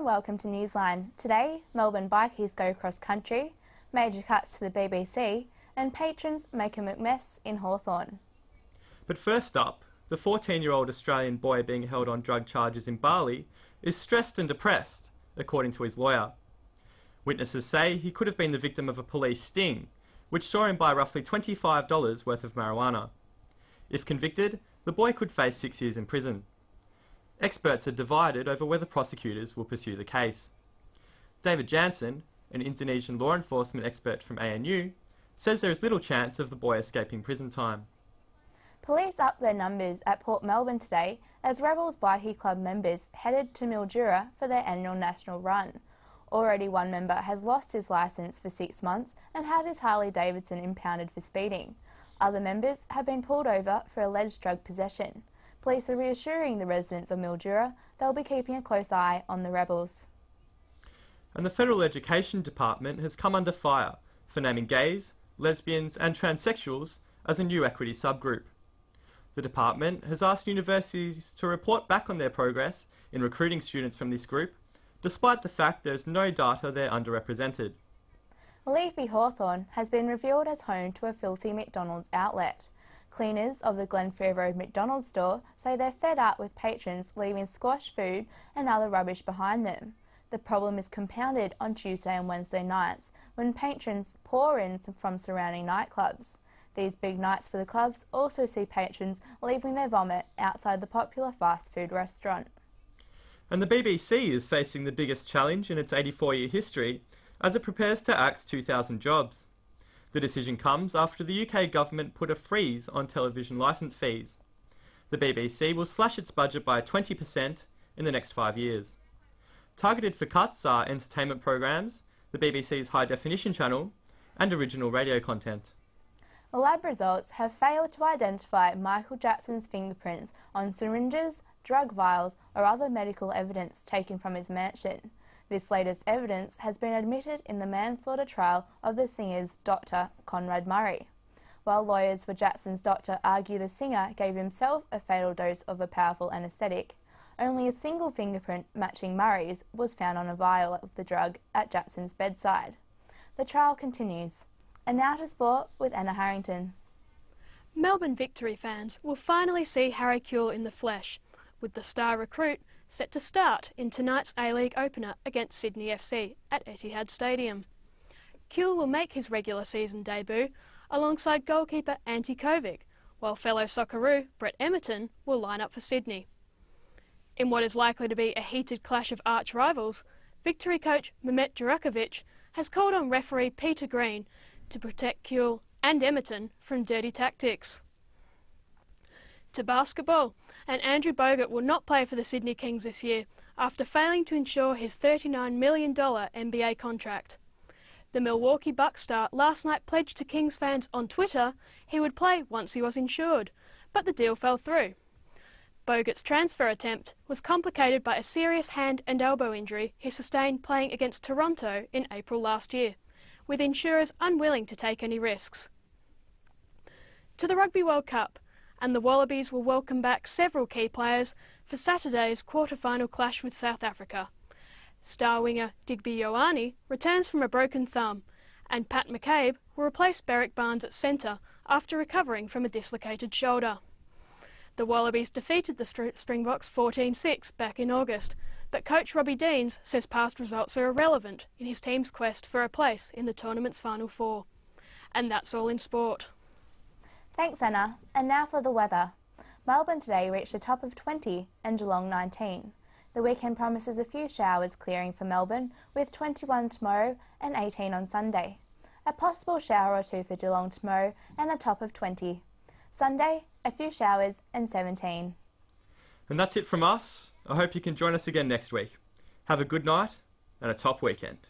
welcome to Newsline. Today, Melbourne bikies go cross-country, major cuts to the BBC, and patrons make a mess in Hawthorn. But first up, the 14-year-old Australian boy being held on drug charges in Bali is stressed and depressed, according to his lawyer. Witnesses say he could have been the victim of a police sting, which saw him buy roughly $25 worth of marijuana. If convicted, the boy could face 6 years in prison. Experts are divided over whether prosecutors will pursue the case. David Jansen, an Indonesian law enforcement expert from ANU, says there is little chance of the boy escaping prison time. Police upped their numbers at Port Melbourne today as Rebels Bikie Club members headed to Mildura for their annual national run. Already one member has lost his licence for 6 months and had his Harley Davidson impounded for speeding. Other members have been pulled over for alleged drug possession. Police are reassuring the residents of Mildura they'll be keeping a close eye on the rebels. And the Federal Education Department has come under fire for naming gays, lesbians and transsexuals as a new equity subgroup. The department has asked universities to report back on their progress in recruiting students from this group, despite the fact there is no data they're underrepresented. Leafy Hawthorn has been revealed as home to a filthy McDonald's outlet. Cleaners of the Glenfair Road McDonald's store say they're fed up with patrons leaving squash food and other rubbish behind them. The problem is compounded on Tuesday and Wednesday nights when patrons pour in from surrounding nightclubs. These big nights for the clubs also see patrons leaving their vomit outside the popular fast food restaurant. And the BBC is facing the biggest challenge in its 84-year history as it prepares to axe 2,000 jobs. The decision comes after the UK government put a freeze on television licence fees. The BBC will slash its budget by 20% in the next 5 years. Targeted for cuts are entertainment programmes, the BBC's high-definition channel, and original radio content. Lab results have failed to identify Michael Jackson's fingerprints on syringes, drug vials or other medical evidence taken from his mansion. This latest evidence has been admitted in the manslaughter trial of the singer's doctor, Conrad Murray. While lawyers for Jackson's doctor argue the singer gave himself a fatal dose of a powerful anaesthetic, only a single fingerprint matching Murray's was found on a vial of the drug at Jackson's bedside. The trial continues. And now to sport with Anna Harrington. Melbourne Victory fans will finally see Harry Kewell in the flesh, with the star recruit set to start in tonight's A-League opener against Sydney FC at Etihad Stadium. Kewell will make his regular season debut alongside goalkeeper Ante Kovic, while fellow Socceroo Brett Emerton will line up for Sydney. In what is likely to be a heated clash of arch-rivals, Victory coach Mehmet Djurakovic has called on referee Peter Green to protect Kewell and Emerton from dirty tactics. To basketball, and Andrew Bogut will not play for the Sydney Kings this year after failing to ensure his $39 million NBA contract. The Milwaukee Bucks star last night pledged to Kings fans on Twitter he would play once he was insured, but the deal fell through. Bogut's transfer attempt was complicated by a serious hand and elbow injury he sustained playing against Toronto in April last year, with insurers unwilling to take any risks. To the Rugby World Cup, and the Wallabies will welcome back several key players for Saturday's quarter-final clash with South Africa. Star winger Digby Ioane returns from a broken thumb, and Pat McCabe will replace Berrick Barnes at centre after recovering from a dislocated shoulder. The Wallabies defeated the Springboks 14-6 back in August, but coach Robbie Deans says past results are irrelevant in his team's quest for a place in the tournament's Final Four. And that's all in sport. Thanks Anna, and now for the weather. Melbourne today reached a top of 20 and Geelong 19. The weekend promises a few showers clearing for Melbourne, with 21 tomorrow and 18 on Sunday. A possible shower or two for Geelong tomorrow and a top of 20. Sunday, a few showers and 17. And that's it from us. I hope you can join us again next week. Have a good night and a top weekend.